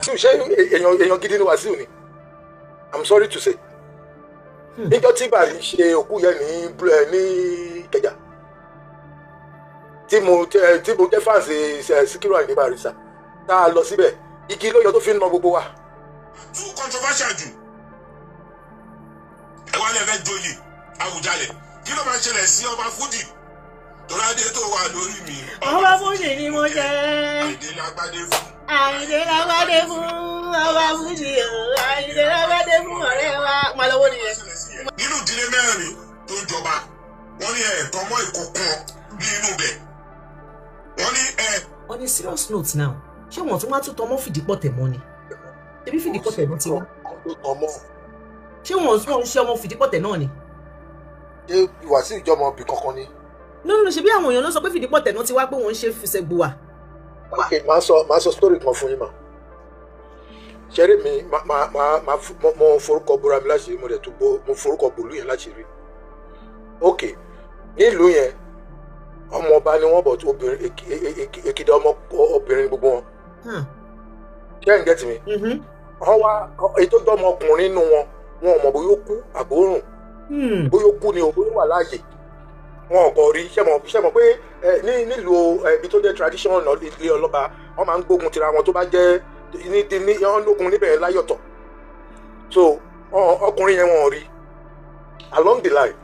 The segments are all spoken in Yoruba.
ṣé èèyàn gidi ni Wasiu ni? I'm sorry to say. Níjọ́ tí bàrí ṣe òkú yẹn ní Ìkẹjà. Tí mo jẹ́ fáǹsì Síkírù Àyìndé Barrister. Tá a lọ síbẹ̀, igi ló yọ tó fi ń na gbogbo wa. Too controversial jù. Ẹ wá lẹ́fẹ̀ẹ́ joyè Awujale. Kí ló máa ń ṣẹlẹ̀ sí ọba Fújì? Tọ́ládé tó wà lórí mi. Ọba Fújì ni mo jẹ́. Àyìndé lágbádé fún. Àyìndé lágbádé fún ọba Fújì o. Àyìndé lágbádé fún ọ̀rẹ́ wa. Má lọ́wọ́ nìyẹn. Nínú ìdílé mẹ́rin tó ń jọba, wọ́n ní ẹ̀ẹ̀kan mọ́ ìkọ̀kan ní inú bẹ̀. On a serious note now, ṣé wọ́n tún wá tún tọmọ fìdípọ̀ tẹ̀ mọ́ ni? Ṣebí fìdípọ̀ tẹ̀ náà ti wá? Ṣé wọ́n tún ṣe ọmọ fìdípọ̀ tẹ̀ náà ni? Ṣé Wasiu ìjọmọ bì kankan ni? No, ṣebí àwọn èèyàn ló sọ pé fìdípọ̀ tẹ̀ náà ti wá pé wọ́n ń ṣe fìṣẹ́ gbùwà. Ok, màá sọ story kan fún yín mà. Ṣeré mi, mo forúkọ búra mi láṣìírí, mo dẹ̀ tún mo forúkọ bòlú yẹn láṣìírí. Ok, nílùú yẹn, ọmọ ọba ni wọ́n bọ̀ tó obìnrin èkìdá ọmọ obìnrin gbogbo wọn. Ṣé ẹ̀ ń gẹ́tì mi? Wọ́n wá ètò ìjọba ọkùnrin nínú wọn ò mọ̀ bóyá ó kú àbórùn. Bóyá ó kú ni ò bóyá wà láàyè. Wọn kò rí ṣé mọ̀ pé nílùú ibi tó jẹ́ traditional ilé ọlọ́ba wọ́n máa ń gbógun tira wọn tó bá jẹ́ ní ọlọ́kùnrin níbẹ̀ láyọ̀tọ̀. So ọkùnrin yẹn wọn ò rí. Along the line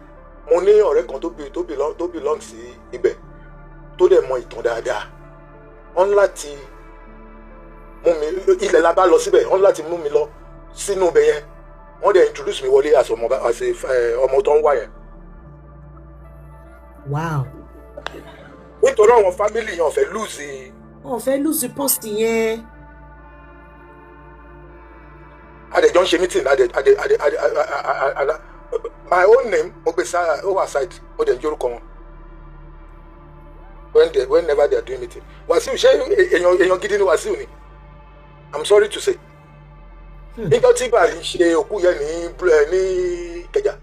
mo ní ọ̀rẹ́ kan tó belong sí ibẹ̀ tó dẹ̀ mọ ìtàn dáadáa. Wọ́n láti mú mi ilẹ̀ la bá lọ síbẹ̀ wọ́n láti mú mi lọ sínú ibẹ̀ yẹn wọ́n dẹ̀ introduce mi wọlé as ọmọ tó ń wá yẹn. Wow. Nítorí àwọn family yẹn ò fẹ́ lose post yẹn. Adẹ̀jọ́ ń ṣe meeting my own name mo gbé over side ó dẹ̀ ń jórúkọ wọn whenever they are doing meeting. Wasiu ṣé èèyàn gidi ni Wasiu ni? I'm sorry to say. Níjọ́ tí bàrí ṣe òkú yẹn ní Ìkẹjà.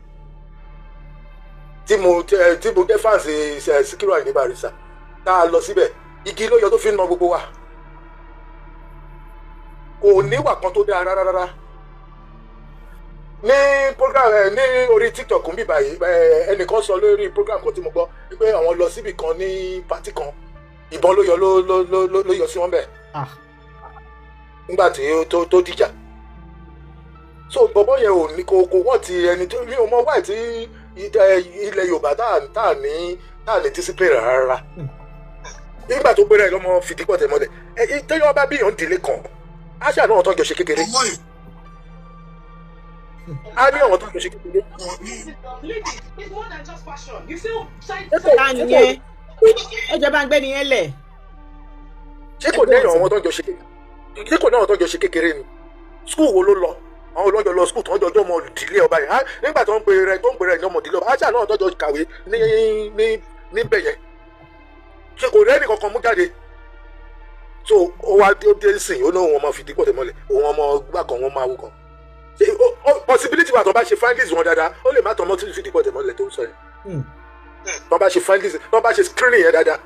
Tí mo jẹ́ fáǹsì Síkírù Àyìndé Barrister. Tá a lọ síbẹ̀, igi ló yọ tó fi ń na gbogbo wa. Kò níwà kan tó dáa rárá. Ní program ní orí TikTok ń bí báyìí ẹnìkan sọ lórí program kan tí mo gbọ́ pé àwọn lọ síbì kan ní pàtí kan ìbọn ló yọ sí wọn bẹ́ẹ̀. Nígbà tí tó dìjà. So bọ̀bọ̀ yẹn ò ní kò wọ́n ti ẹni tó mi ò mọ wáyé tí ilẹ̀ Yorùbá tá à ní discipline rárá. Nígbà tó gbéra ẹ̀ lọ́mọ fìdípọ̀ tẹ̀ mọ́lẹ̀ tẹ́yọ́ bá bí yàn délé kan àṣà náà tó ń jọ ṣe kékeré. A ní àwọn tó ń jọ ṣe kékeré. Ẹ jẹ́ bá ń gbé nìyẹn lẹ̀. Ṣé kò ní àwọn tó ń jọ ṣe kékeré ni? Skúù wo ló lọ? Àwọn olóńjọ lọ skúù tó ń jọjọ́ ọmọ ìdílé ọba yẹn. Nígbà tó ń pè rẹ̀ ní ọmọ ìdílé ọba àṣà náà tó jọ kàwé níbẹ̀ yẹn. Ṣé kò rẹ́ẹ̀nì kankan mú jáde? So ó wá dé sìn ó ní òun ọmọ fìdípọ̀ tẹ̀ mọ́lẹ̀ òun ọmọ gbà kan wọ́n máa wú kan. Possibility wà tó bá ṣe findings wọn dáadáa ó lè má tọ́ mọ́ tí fìdípọ̀ tẹ̀ mọ́lẹ̀ tó ń sọ yẹn. Tó bá ṣe findings tó bá ṣe screening yẹn dáadáa.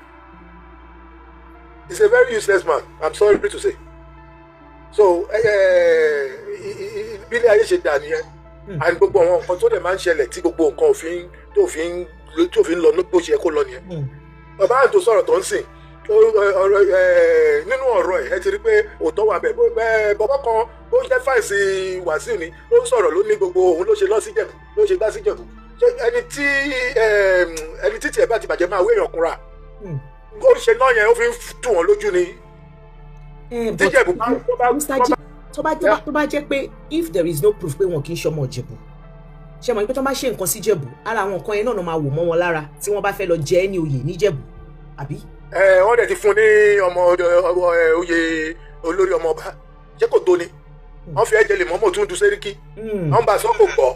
He's a very useless man, I'm sorry to say. So bí ilé ayé ṣe dà nìyẹn and gbogbo àwọn nǹkan tó dẹ̀ máa ń ṣẹlẹ̀ tí gbogbo nǹkan tó fi ń lọ bó ṣe yẹ kó lọ nìyẹn. Bàbá àti tó sọ̀rọ̀ tó ń sìn nínú ọ̀rọ̀ ẹ̀ ti rí pé òótọ́ wà bẹ́ẹ̀ bọ́bọ́ kan ó jẹ́ fáìsì Wasiu ni ó ń sọ̀rọ̀ ló ní gbogbo òun ló ṣe lọ sí Ìjẹ̀bú ló ṣe gbá sí Ìjẹ̀bú ẹni tí tiẹ̀ bá ti bàjẹ́ máa wé èèyàn kúnra ó ṣe náà yẹn ó fi ń dùn wọ́n lójú ni. tó bá jẹ́ pé if there is no proof pé wọn kì í ṣọmọ Ìjẹ̀bú ṣe mọ̀ pé tó bá ṣe nǹkan sí Ìjẹ̀bú ara àwọn nǹkan yẹn náà máa wò mọ́ wọn lára tí wọ́n bá fẹ́ lọ jẹ ẹ́ ní oyè níjẹ̀bú àbí. Wọ́n dẹ̀ ti fún ní ọmọ oyè olórí ọmọ ọba ṣé kò tó ni wọ́n fi ẹ̀jẹ̀ lè mọ́mọ́ tún du sẹ́ríkì wọ́n bá sọ kò gbọ́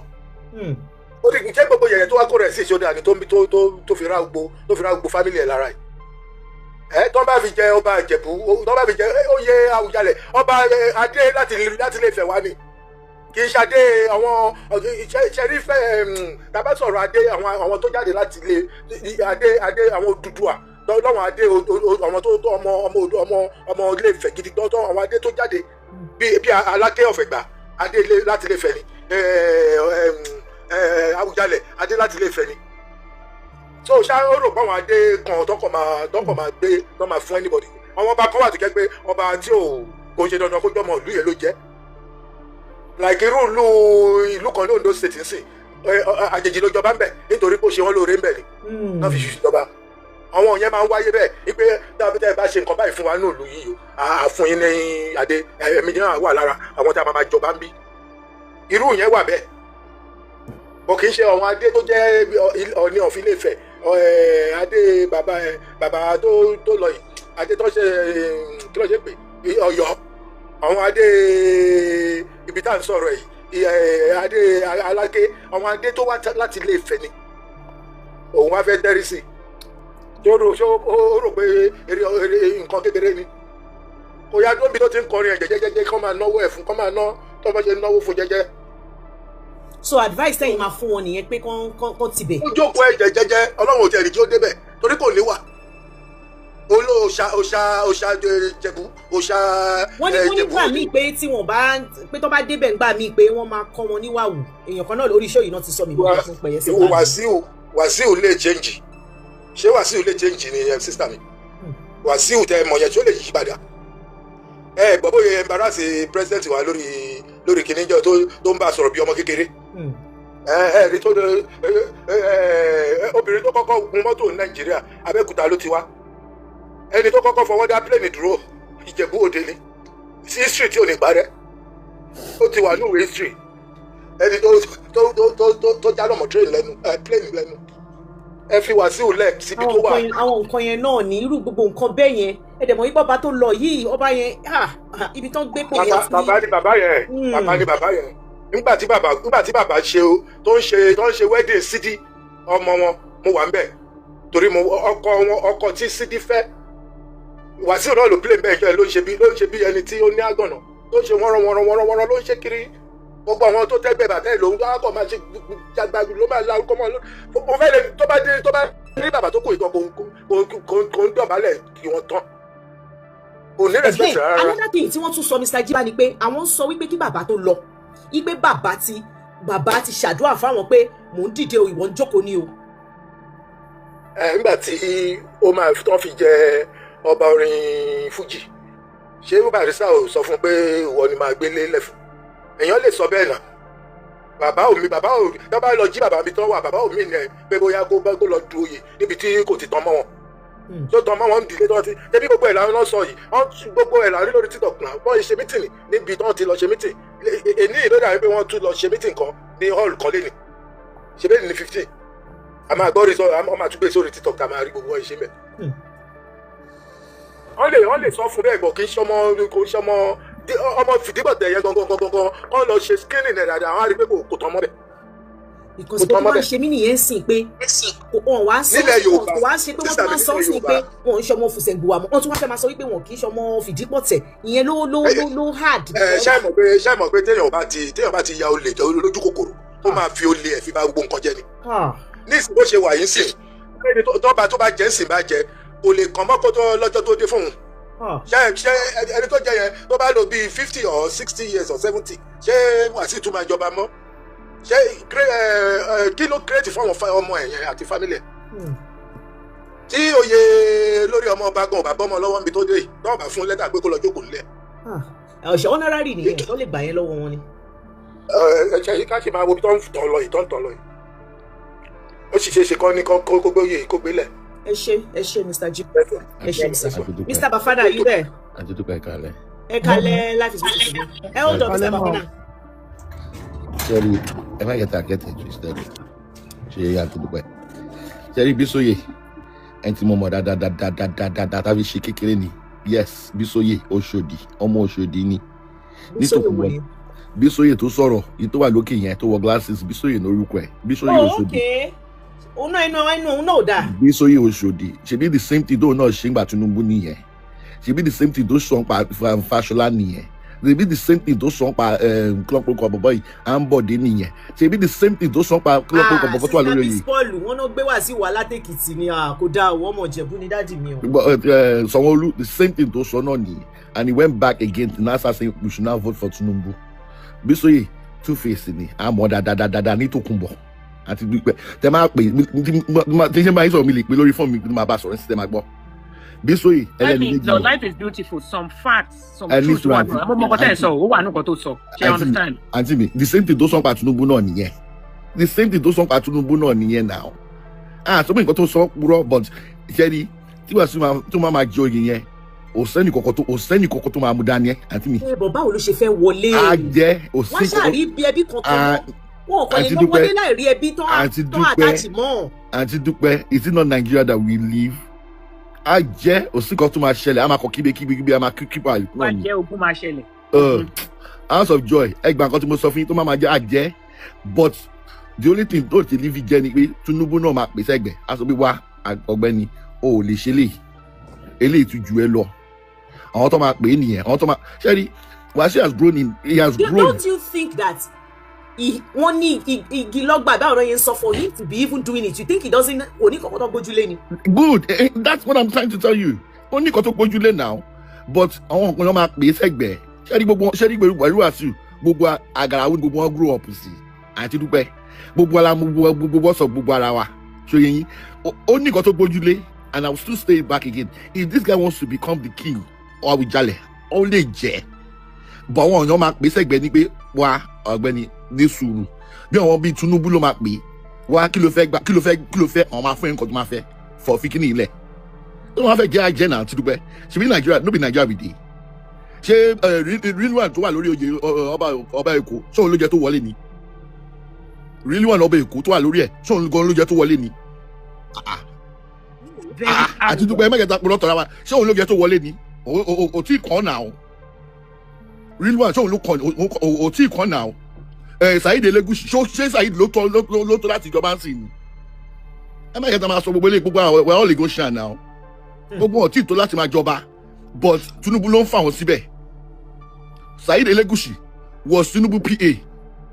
ó ti jẹ́ gbogbo yẹ̀yẹ́ tó wá kó rẹ̀ sí ìṣòdì àní tó fi ra gbogbo fámìlì ẹ̀ lára ẹ̀ tó bá fi jẹ ọba Ìjẹ̀bú tó bá fi jẹ oyè Awùjalẹ̀ ọba adé láti lè fẹ̀ wá ni kì í ṣadé àwọn ṣẹ́rífẹ́ tàbá sọ̀rọ̀ adé àwọn tó jáde láti lè adé àwọn Odùduwà lọ́wọ́n adé àwọn tó ọmọ ilé Ifẹ̀ gidi tọ́ àwọn adé tó jáde bí Aláké ọ̀fẹ̀gbà adé láti lè fẹ́ ni Awujale adé láti lè fẹ́ ni so ṣá ó rò pé àwọn adé kan tọkọ máa gbé tó máa fún anybody àwọn ọba kan wà tó jẹ́ pé ọba tí kò ṣe dandan kó jọmọ ìlú yẹn ló jẹ́ like irú ìlú kan ní Ondo state ń sìn àjèjì ló jọba ń bẹ̀ nítorí pé ó ṣe wọ́n lóore ń bẹ̀ ni náà fi ṣùṣù jọba àwọn yẹn máa ń wáyé bẹ́ẹ̀ wípé dábìtẹ́ ẹ bá ṣe nǹkan báyìí fún wa ní ìlú yìí o àfún yín ní adé ẹ̀mí náà wà lára àwọn tí a máa jọba ń bí irú yẹn wà bẹ́ẹ̀ bọ̀ kì í ṣe àwọn adé tó jẹ́ Ọọ̀ni of Ilé-Ifẹ̀ adé bàbá tó lọ yìí adé tó ṣe kí ló ṣe pé Ọ̀yọ́ àwọn adé ibi tá à ń sọ̀rọ̀ yìí adé Aláké àwọn adé tó wá láti Ilé-Ifẹ̀ ni òun wá fẹ́ tẹ́rí sí i ó rò pé eré nǹkan kékeré ni kò yá dóbi tó ti ń kọrin ẹ̀jẹ̀ jẹ́jẹ́ kọ́ máa náwó ẹ̀ fún kọ́ máa ná tó bá ṣe náwó fún jẹ́jẹ́. so advice tẹ́yìn máa fún wọn nìyẹn pé kán tibẹ̀. ó jókòó ẹ̀jẹ̀ jẹ́jẹ́ Ọlọ́run ò tẹ̀ ẹ̀rí tí ó débẹ̀ torí kò ní wà òòṣà Ìjẹ̀bú òòṣà wọ́n ní gbà míì pé tí wọ́n bá pé tó bá débẹ̀ gbà míì pé wọ́n máa kọ́ wọn níwàwù èèyàn kan náà lórí iṣẹ́ yìí náà ti sọ mi bọ́ fún pẹ̀yẹ sí i. Wàsíù lè change ṣé Wàsíù lè change ni sísítà mi Wàsíù tẹ mọ̀ yẹn tí ó lè yí padà gbọ́ bóyá embarrass president wa lórí kìnìjọ tó ń bá a sọ̀rọ̀ bí ọmọ kékeré rí tó obìnrin tó kọ́kọ́ gun mọ́tò Nàìjíríà Abẹ́òkúta ló ti wá ẹni tó kọ́kọ́ fọwọ́ dá plane dúró Ìjẹ̀bú Òde ni history tí ò ní parẹ́ ó ti wà níwèé history ẹni tó já lọ́mọ plane lẹ́nu ẹ fi Wàsíù lẹ̀ síbi tó wà. àwọn nǹkan yẹn náà ní irú gbogbo nǹkan bẹ́ẹ̀ yẹn ẹ̀dẹ̀mọ̀ yìí bàbá tó lọ yìí ọba yẹn ibi tán gbé pò yẹn. bàbá ni bàbá yẹn nígbà tí bàbá ṣe tó ń ṣe wedding Sidi ọmọ wọn mo wà ń bẹ̀ torí ọkọ tí Sidi fẹ́ Wàsíù náà ló play bẹ́ẹ̀ jẹ́ ló ń ṣe bí ẹni tí ó ní àgànà ló ń ṣe wọ́nrán ló ń ṣe kiri gbogbo àwọn tó tẹ́gbẹ́ bàbá ẹ̀ lòun kọ́ máa ṣe jagbagu ló máa larúkọ mọ́ mo fẹ́ lè tó bá rí bàbá tó kù ìtàn kò ń dọ̀bálẹ̀ kí wọ́n tán kò ní respect rárá. another thing tí wọ́n tún sọ Mr. Jiba ni pé àwọn sọ wípé kí bàbá tó lọ wípé bàbá ti ṣàdúrà fáwọn pé mò ń dìde o ìwọ ń jókòó ni o. nígbà tí ó máa tán fi jẹ ọba orin Fújì ṣé Barrister ò sọ fún pé ìwọ ni máa gbélé lẹ́fún èèyàn lè sọ bẹ́ẹ̀ náà bàbá ò tó bá lọ jí bàbá mi tán wà bàbá ò mí nẹ pé bóyá kó lọ du oyè níbi tí kò ti tán mọ́ wọn tó tán mọ́ wọn ń dìde tó ti ẹbí gbogbo ẹ̀ làwọn náà sọ yìí gbogbo ẹ̀ làwọn rí lórí TikTok náà wọ́n ṣe mítìnì níbi tí wọ́n ti lọ ṣe mítìnì èní ìlódà wípé wọ́n tún lọ ṣe mítìnì kan ní hall kan lẹ́nu ṣe bẹ́ẹ̀ ní 15 a máa gbọ́ rí sọ a máa tún gbé sórí TikTok tá a máa rí gbogbo ẹ̀ ṣe mẹ́ wọ́n lè sọ fún bẹ́ẹ̀ gbọ́ kì í ṣọmọ ọmọ fìdíbọ̀tẹ̀ yẹn gangan wọ́n lọ ṣe skinning ẹ̀ dáadáa wọ́n á rí pé kò tán mọ́ bẹ̀. because bó máa ń ṣe mí nìyẹn sìn pé wọ́n wá sọ wá ṣe pé wọ́n tún máa ń sọ sí pé wọ́n ń ṣọmọ fùsẹ̀gbùwà mọ́ wọ́n tún wá fẹ́ máa sọ wípé wọ́n kì í ṣọmọ fìdíbọ̀tẹ̀ ìyẹn ló hard. ṣé mọ̀ pé téèyàn bá ti ya olè jẹ́ lójú kòkòrò ó máa fi olè ẹ̀ fi bá gbogbo nǹkan jẹ ni. ní ìsìn bó ṣe wà yín sìn tó bá jẹ́ ń sìn bá jẹ kò lè kàn mọ́ kó tó lọ́jọ́ tó dé fún un. ṣé ẹni tó jẹ yẹn tó bá lò bíi 50 or 60 years or 70 ṣé Wàsíù tún máa jọba mọ́ ṣé kí ló create fún àwọn ọmọ ẹ̀yẹn àti family ẹ̀ tí oyè lórí ọmọ ọba gan ọba bọ́mọ lọ́wọ́ níbi tó dé náà bá fún lẹ́tà pé kó lọ jókòó nílẹ̀. ọ̀sẹ̀ honorary nìyẹn tó lè gbà yẹn lọ́wọ́ wọn ni. ẹ̀ṣẹ̀ yìí ká ṣe máa wo bí tó ń tàn lọ yìí ó sì ṣe é ṣe kọ́ ní kó gbóyè kó gbélẹ̀. ẹ ṣé Mr. Jiba ẹ ṣé Mr. Bafana, are you there? Àjẹdúpẹ́ ẹ̀kálẹ̀. ẹ̀kálẹ̀ life is beautiful. Hold on Mr. Bafana. Sẹ́rí ẹ má yẹta akẹ́tẹ̀ ju ìsítẹ́rì ṣe àjẹdúpẹ́. Sẹ́rí Bísóyè ẹni tí mo mọ̀ dáadáa tàbí ṣe kékeré ni yes Bísóyè Òṣòdì ọmọ Òṣòdì ni. Nítorí Bísóyè tó sọ̀rọ̀ yìí tó wà lókè yẹn tó wọ glasses Bísóyè lórúkọ ẹ̀ Bísóyè Òṣòdì. òun náà ò dáa. Bísóyè Òṣòdì ṣebí the same thing tóun náà ṣe ń gbà Tinubu nìyẹn ṣebí the same thing tó sọ pa Fáṣọlá nìyẹn they be the same thing tó sọ pa club boy and body nìyẹn ṣe be the same thing tó sọ pa club bobo tó wà lórí yìí. Paul wọ́n no gbé wá sí Wahala Ekiti ni kò dá o ọmọ Ìjẹ̀bú ni daddy mi o. Sanwó-Olú the same thing tó sọ náà ni and he went back again to now start saying we should now vote for Tinubu. Bisoye two-face ni àmọ́ dáadáa ní Tòkunbọ̀ àti dúpẹ́ tẹ máa pè tí ṣe máa ń sọ̀rọ̀ mi lè pè lórí fọ́ọ̀mù mi máa bá sọ̀rọ̀ ní sísẹ́ máa gbọ́. Bisoye ẹlẹ́ni méjì. No, life is beautiful. Some facts, some truth. I'm more content. So, who are not going to so? You understand? Auntie me, the same thing those song Tinubu náà nìyẹn. The same thing those song Tinubu náà nìyẹn now. So many got to so bro, but Jerry, tí wàá sún tó máa jọ yẹn. O sẹ́ni kọ̀kọ́ tó máa mú dání ẹ̀ àǹtí mi. Bọ̀ báwo ló ṣe fẹ́ wọlé? A jẹ́ òsín kọ̀kọ́. Wọ́n ṣàrí bí ẹbí kankan. Wọ́n kò lè lọ wọlé láì rí ẹbí tán àtàtì mọ́. Àǹtí Dúpẹ́, is it not Nigeria that we live? A jẹ́ òsín kan tó máa ṣẹlẹ̀, a máa kọ kíbe, a máa kíkí pa ìlú náà ni. A jẹ́ ogun máa ṣẹlẹ̀. House of Joy, ẹgbàá kan tí mo sọ fún yín tó máa jẹ́ àjẹ́, but the only thing tó ti live jẹ́ ni pé Tinubu náà máa pèsè ẹgbẹ́, a sọ pé wá ọ̀gbẹ́ni, o ò lè ṣe eléyìí tún ju ẹ lọ. Àwọn tó máa pè é nìyẹn, àwọn tó máa ṣẹ́rí, Wasiu has grown. Don't you think that wọ́n ní igi lọ́gbà báwo ló yẹn sọ for him to be even doing it? You think he doesn't oní kọ̀kọ́ tó gbójúlé ni? Good, that's what I'm trying to tell you. Oní kọ̀kọ́ tó gbójúlé now, but àwọn ọkùnrin máa pè é sẹ́gbẹ̀ẹ́. Ṣẹ́rí gbèrú Wasiu, gbogbo àgàrà wo gbogbo wọn grow up sí. Àǹtí Dúpẹ́, gbogbo ara gbogbo sọ gbogbo ara wa. Ṣé yẹn oní kọ̀kọ́ tó gbójúlé, and I will still stay back again. If this guy wants to become the king, Awujale, ó lè jẹ́. But àwọn èèyàn máa pè é sẹ́gbẹ̀ẹ́ ni pé wá ọ̀gbẹ́ni ní sùúrù bí àwọn bíi Tinubu ló máa pè wá kí ló fẹ́ àwọn máa fún ẹ̀ nǹkan tó máa fẹ́ fọ̀ fi kíní ilẹ̀ tó máa fẹ́ jẹ́ àjẹ́ náà ti Dúpẹ́ ṣe bí Nàìjíríà no be Nàìjíríà we dey ṣé rilwan tó wà lórí oyè ọba Èkó ṣé òun ló jẹ́ tó wọlé ni rilwan ọba Èkó tó wà lórí ẹ̀ ṣé òun ló jẹ́ tó wọlé ni àti Dúpẹ́ mẹ́kẹ̀ta pọ̀ lọ́tọ̀ ra wa ṣé òun ló jẹ́ tó wọlé ni ò tí kàn náà rilwan ṣé òun ló kàn ò tí kàn náà Saheed Elegushi ṣé Saheed ló tó láti ìjọba ń sìn ni ẹ má yẹta máa sọ gbogbo ilé gbogbo àwọn we're all negotiating now gbogbo ọtí tó láti máa jọba but Tinubu ló ń fà wọn síbẹ̀ Saheed Elegushi was Tinubu PA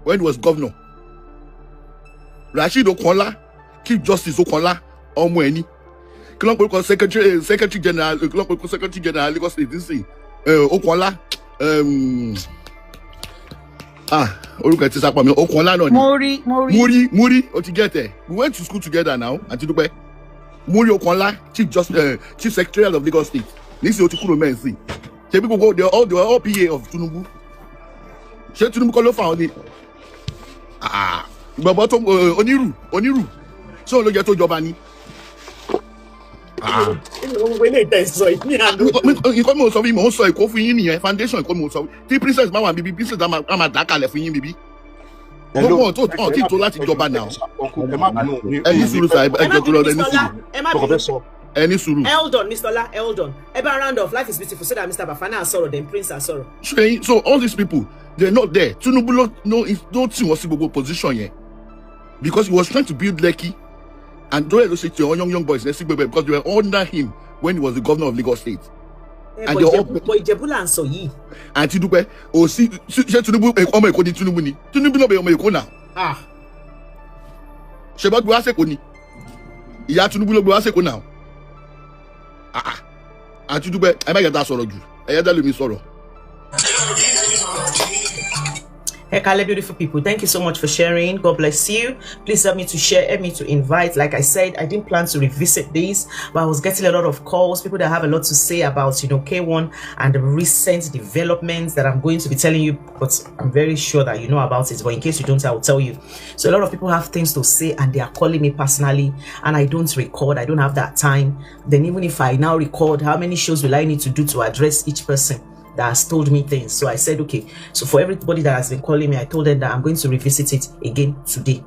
when he was governor Rasheed Okanla Chief Justice Okanla ọmọ ẹni kí ló ń pè kọ́ secretary general kí ló ń pè kọ́ secretary general Lagos State ń sìn Okanla orúkọ ti sápá mi Okanla náà ni Muri o ti get it we went to school together now Àǹtí Dúpẹ́ Muri Okanla chief secretariat of Lagos State nísìnyí o ti kúrò mẹ́rin sí ṣe bí gbogbo they were all PA of Tinubu ṣé Tinubu kọ́ ló fà ọ́ ni gbọ̀ngbọ̀n tó onírù ṣé òun ló jẹ́ tó jọba ni. Nǹkan mi ò sọ fún yín mò ń sọ Èkó fún yín nìyẹn foundation nǹkan mi ò sọ tí princess máa wà bíbí princess á máa dá kalẹ̀ fún yín bíbí. Gbogbo ọ̀tọ̀ tí tó láti jọba náà. Ẹni sùúrù sa ẹjọ́ tó lọ ẹni sùúrù. Ẹni sùúrù. Eldon Mr. Ola Eldon eba round of life is beautiful so that Mr. Bafana sọ̀rọ̀ then Prince sọ̀rọ̀. So all these people they're not there. Tinubu no tí wọ́n sí gbogbo position yẹn because he was trying to build Lekki. And those say to young boys, let's see, because they were under him when he was the governor of Lagos State. And they all Ijebu la nso yi. Àǹtí Dúpẹ́, o si ṣé Tinubu ọmọ Èkó ni Tinubu ni. Tinubu no be ọmọ Èkó now. Ṣé bá gbé wá s'Èkó ni. Ìyá Tinubu ló gbé wá s'Èkó now. Àǹtí Dúpẹ́, ẹ má yẹ dá sọ̀rọ̀ jù. Ẹ yẹ dá lèmi sọ̀rọ̀. Hey, Kale, beautiful people. Thank you so much for sharing. God bless you. Please help me to share, help me to invite. Like I said, I didn't plan to revisit this, but I was getting a lot of calls, people that have a lot to say about, K1 and the recent developments that I'm going to be telling you, but I'm very sure that you know about it. But in case you don't, I will tell you. So a lot of people have things to say and they are calling me personally and I don't record. I don't have that time. Then even if I now record, how many shows will I need to do to address each person that has told me things? So I said, okay, so for everybody that has been calling me, I told them that I'm going to revisit it again today.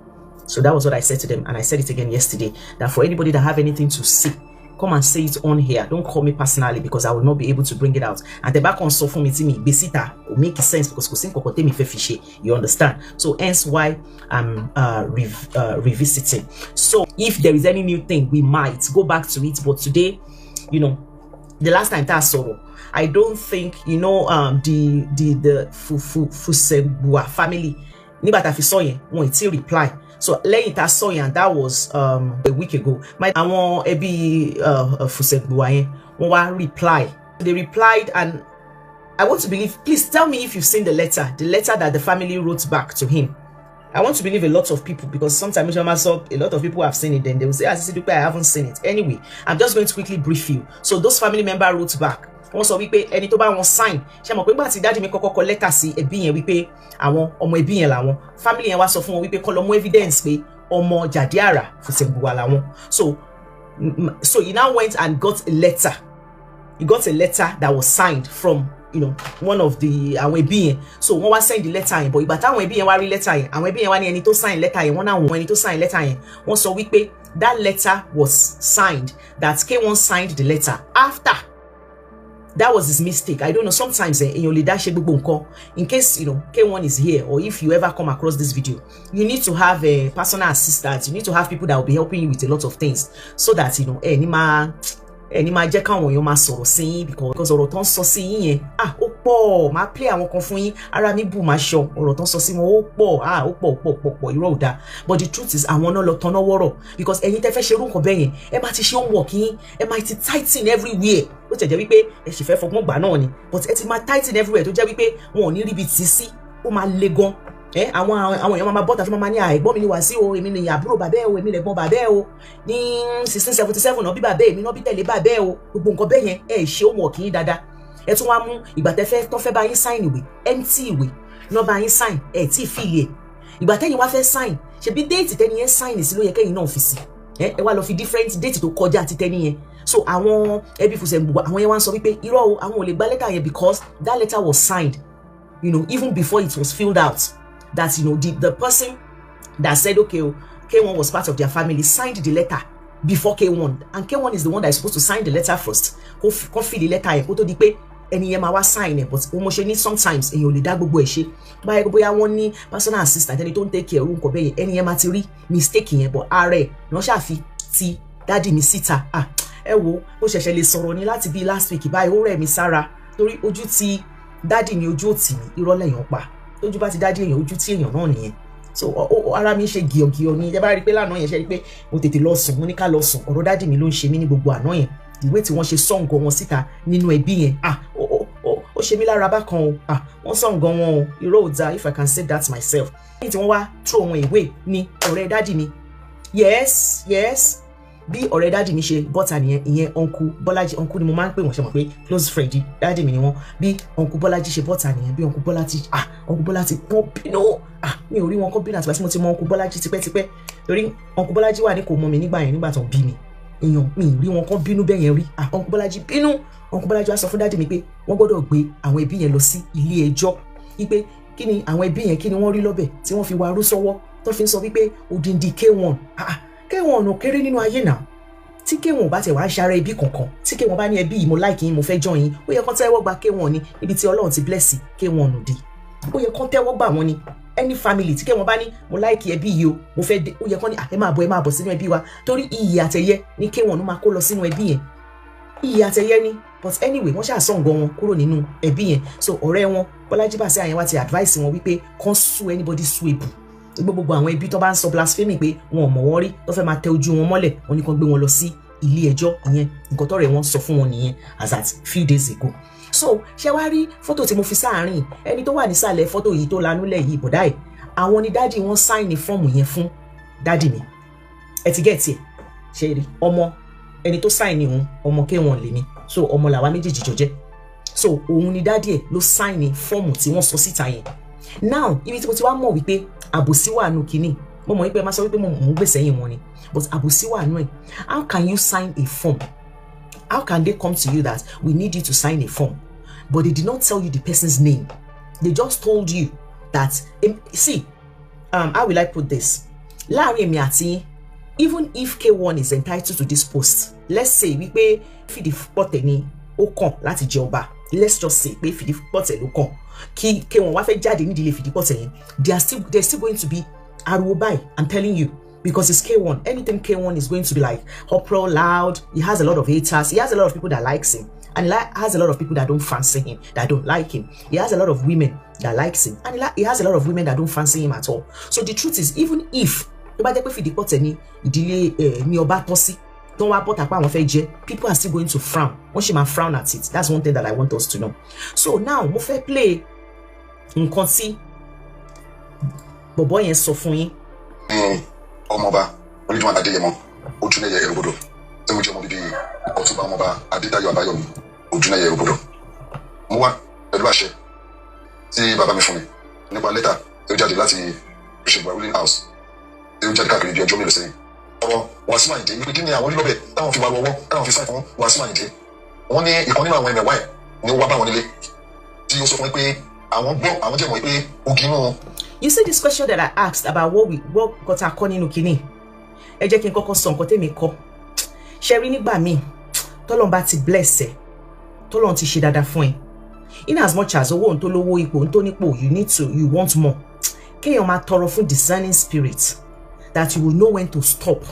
So that was what I said to them, and I said it again yesterday, that for anybody that have anything to say, come and say it on here. Don't call me personally because I will not be able to bring it out. And the back on so for me, Sita will make sense because you understand. So hence why I'm revisiting. So if there is any new thing, we might go back to it, but today, the last time that sorrow, I don't think, you know, the Fusegbua family, nígbà tá fi sọ yẹn, wọ́n ti reply. So lẹ́yìn tá sọ yẹn, that was a week ago. Àwọn ẹbí Fusegbua yẹn, wọ́n wá reply. They replied, and I want to believe, please tell me if you've seen the letter that the family wrote back to him. I want to believe a lot of people, because sometimes a lot of people have seen it, then they will say, I haven't seen it. Anyway, I'm just going to quickly brief you. So those family members wrote back. Wọ́n sọ wípé ẹni tó bá wọn sign, ṣé mọ̀ pé gbà tí daddy mi kọ́kọ́ kọ letter sí ẹbí yẹn wípé àwọn ọmọ ẹbí yẹn làwọn, family yẹn wá sọ fún wọn wípé kó lọ mú evidence pé ọmọ Jadiara Fusegbua làwọn. So he now went and got a letter. He got a letter that was signed from, you know, one of the àwọn ẹbí yẹn. So wọ́n wá send the letter yẹn, but ìgbà táwọn ẹbí yẹn wá rí letter yẹn, àwọn ẹbí yẹn wá ní ẹni tó sign letter yẹn, wọ́n náà wọ́n ẹni tó sign letter yẹn, wọ́n sọ wípé that letter was signed, that K1 signed the letter after. That was his mistake. I don't know, sometimes in your leadership, in case, you know, K1 is here, or if you ever come across this video, you need to have a personal assistant. You need to have people that will be helping you with a lot of things, so that, you know, any ma jẹ́ káwọn èèyàn máa sọ̀rọ̀ sí yín, because ọ̀rọ̀ tó ń sọ sí yín yẹn, ó pọ̀, máa play àwọn kan fún yín, ara mi bù máa ṣọ, ọ̀rọ̀ tó ń sọ sí wọn ó pọ̀, irọ́ ò dáa. But the truth is, àwọn náà lọ tọ́nà wọ́rọ̀, because ẹ̀yin tẹ́ fẹ́ ṣe irú nǹkan bẹ́ẹ̀ yẹn, ẹ máa ti ṣe homework yín, ẹ máa ti tighten everywhere. Ó jẹ́ wípé ẹ sì fẹ́ fọgbọ́n gbà náà ni, but ẹ ti máa tighten everywhere tó jẹ́ wípé wọn ò ní ríbi tì sí, ó máa le gan. Àwọn èèyàn máa bọ́ta fún máa ní ẹ̀gbọ́n mi ní Wasiu o, èmi ni àbúrò bàbá ẹ̀ o, èmi lẹ̀gbọ́n bàbá ẹ̀ o, ní 1677 náà bí bàbá èmi náà bí tẹ̀lé bàbá ẹ̀ o, gbogbo nǹkan bẹ́ẹ̀ yẹn ṣe homework yín dáadáa. Ẹ tún wá mú ìgbà tó fẹ́ bá yín sign ìwé, empty ìwé náà bá yín sign, tí fìlì ẹ̀. Ìgbà tẹ́yìn wá fẹ́ sign, ṣebí déètì tẹ́ni yẹn sign sí ló yẹ kẹ́yìn náà fi sí. Ẹ wá lọ fi different date tó kọjá ti tẹ́ni yẹn. So àwọn ẹbí Fusegbua, àwọn yẹn wá ń sọ wípé irọ́ o, àwọn ò lè gba letter yẹn, because that letter was signed, you know, even before it was filled out. That, you know, the person that said, okay, K1 was part of their family, signed the letter before K1, and K1 is the one that is supposed to sign the letter first. Go fill the letter yẹn kó tó di pé ẹni yẹn máa wá sign it, but mo ṣe ní sometimes èèyàn ò lè dá gbogbo ẹ̀ ṣe. Báyìí bóyá wọ́n ní personal assistant, ẹni tó ń take care nǹkan bẹ́ẹ̀ yẹn, ẹni yẹn máa ti rí mistake yẹn, but ààrẹ náà ṣàfi ti daddy mi Sita. Ẹ wo, ó ṣẹ̀ṣẹ̀ lè sọ̀rọ̀ ní láti bí last week báyìí, ó rẹ̀ mi sára torí ojú ti daddy mi, ojú òtì mi, irọ́ lẹ́yìn pa. Ojú bá ti daddy èèyàn, ojú tí èèyàn náà nìyẹn. So ara mi ṣe gìọ̀gìọ̀ ni. Ẹ bá rí pé lánàá yẹn ṣe rí pé mo tètè lọ sùn, mo ní ká lọ sùn, ọ̀rọ̀ daddy mi ló ń ṣe mí ní gbogbo àná yẹn. Ìwé tí wọ́n ṣe sọ̀ǹgọ̀ wọn síta nínú ẹbí yẹn, ó ṣe mí lára bákan o. Wọ́n sọ̀ǹgọ̀ wọn o, irọ́ ò dáa, if I can say that myself. Lẹ́yìn tí wọ́n wá throw wọn ìwé ní ọ̀rẹ́ daddy mi. Yes, bí ọ̀rẹ́ daddy mi ṣe bọ́ta nìyẹn, ìyẹn uncle Bọ́lájí, uncle ni mo máa ń pè wọ́n, ṣe mọ̀ pé close friend daddy mi ni wọ́n. Bí uncle Bọ́lájí ṣe bọ́ta nìyẹn, bí uncle Bọ́lájí wọ́n bínú. Mi ò rí wọn kọ́ bínú àtìgbà tí mo ti mọ uncle Bọ́lájí tipẹ́tipẹ́, torí uncle Bọ́lájí wà ní kò mọ mi nígbà tó bí mi. Èèyàn mi rí wọn kọ́ bínú bẹ́ẹ̀ yẹn rí. Uncle Bọ́lájí bínú. Uncle Bọ́lájí wá sọ fún daddy mi pé wọ́n gbọ́dọ̀ gbé àwọn ẹbí yẹn lọ sí ilé ẹjọ́, wípé kí ni àwọn ẹbí yẹn, kí ni wọ́n rí lọ́bẹ̀ tí wọ́n fi wá rú sọ́wọ́ tó fi ń sọ wípé odindi K1 ò kéré nínú ayé náà. Tí K1 bá tẹ̀ wá ṣara ẹbí kankan, tí K1 bá ní ẹbí yìí mo like yín, mo fẹ́ join yín, ó yẹ kán tẹ́wọ́ gba K1 ní ibi tí Ọlọ́run ti bless K1 òde. Ó yẹ kán tẹ́wọ́ gbà wọ́n ní any family tí K1 bá ní mo like ẹbí yìí o, mo fẹ́ ó yẹ kán ní ẹ máa bọ̀ sínú ẹbí wa, torí iyì àtẹ̀yẹ ní K1 ló máa kó lọ sínú ẹbí yẹn. Iyì àtẹ̀yẹ ni, but anyway wọ́n ṣàṣọ̀ǹgọ̀ wọn kúrò nínú ẹbí yẹn. So ọ̀rẹ́ wọn Bọ́lájí bá sí àyẹn wá ti advice wọn wípé kán sue anybody sue ebu. Gbogbo àwọn ẹbí tó bá ń sọ blasphemy pé wọn ò mọ̀ wọ́n rí, tó fẹ́ máa tẹ ojú wọn mọ́lẹ̀, wọ́n ní kán gbé wọn lọ sí ilé ẹjọ́. Ìyẹn nǹkan tọ́rẹ̀ wọn sọ fún wọn nìyẹn as at few days ago. So ṣé wá rí fọ́tò tí mo fi sáàárín, ẹni tó wà nísàlẹ̀ fọ́tò yìí tó lanúlẹ̀ yìí, bọ̀dá ẹ̀, àwọn ni dáàdì wọn sáìnì fọ́ọ̀mù yẹn fún dáàdì mi. Ẹ ti gẹ̀ẹ́tì ẹ̀ ṣe rí ọmọ ẹni tó sáìnì òun, ọmọ K1 lèmi, so ọmọ làwa méjèèjì jọ jẹ́. So òun ni dáàdì ẹ̀ ló sáìnì fọ́ọ̀mù tí wọ́n sọ síta yẹn. Now ibi tí mo ti wá mọ̀ wípé àbòsí wà nù kínní, mo mọ̀ wípé máa sọ wípé mo ń gbèsè yín wọn ni, but àbòsí wà nù ẹ̀. How can you sign a form? How can they come to you that we need you to sign a form, but they did not tell you the person's name? They just told you that, see, how will I put this? Laarin èmi àti, even if K1 is entitled to this post, let's say wípé fìdí pọ̀tẹ̀ ni ó kàn láti jẹ ọba, let's just say pé fìdí pọ̀tẹ̀ ló kàn, kí K1 wá fẹ́ jáde nídìílé fìdí pọ̀tẹ̀ yẹn, they're still going to be ariwo báyìí. I'm telling you, because it's K1. Anything K1 is going to be like uproar, loud. He has a lot of haters. He has a lot of people that likes him, and he has a lot of people that don't fancy him, that don't like him. He has a lot of women that likes him, and he has a lot of women that don't fancy him at all. So the truth is, even if people are still going to frown. Once she might frown at it. That's one thing that I want us to know. So now, mo fẹ́ play nǹkan tí bọ̀bọ́ yẹn sọ fún yín. Ọmọọba Onídùn Adéyẹmọ Ojúnẹyẹ Ẹrúbodò tí mo jẹ́ ọmọ bíbí Ọ̀túnba ọmọọba Adédáyọ̀ Abáyọ̀mí Ojúnẹyẹ Ẹrúbodò. Mo wá pẹ̀lú àṣẹ tí bàbá mi fún mi nípa lẹ́tà tí ó jáde láti ìṣègùn ruling house tí ó jáde káàkiri bí ọjọ́ mélòó sẹ́yìn. Ọwọ́ Wasiu Ayinde wípé kí ni àwọn onílọ́bẹ̀ táwọn fi wá wọ́wọ́ táwọn fi sáì fún Wasiu Ayinde. Wọ́n ní ìkan nínú àwọn ẹ̀mẹ̀wá ẹ̀ ni ó wá bá wọn nílé tí ó sọ fún mi pé àwọn gbọ́ àwọn jẹ́ mọ̀ pé ogi inú. You see this question that I asked about what got our kọ́ nínú kínní. Ẹ jẹ́ kí n kọ́kọ́ sọ nǹkan tèmi kọ́. Ṣé rí nígbà míì tọ́lọ́run bá ti bless ẹ, tọ́lọ́run ti ṣe dáadáa fún ẹ. In as much as owó tó lówó ipò tó nípò, you want more. Kéèyàn máa tọrọ fún discerning spirit that you will know when to stop.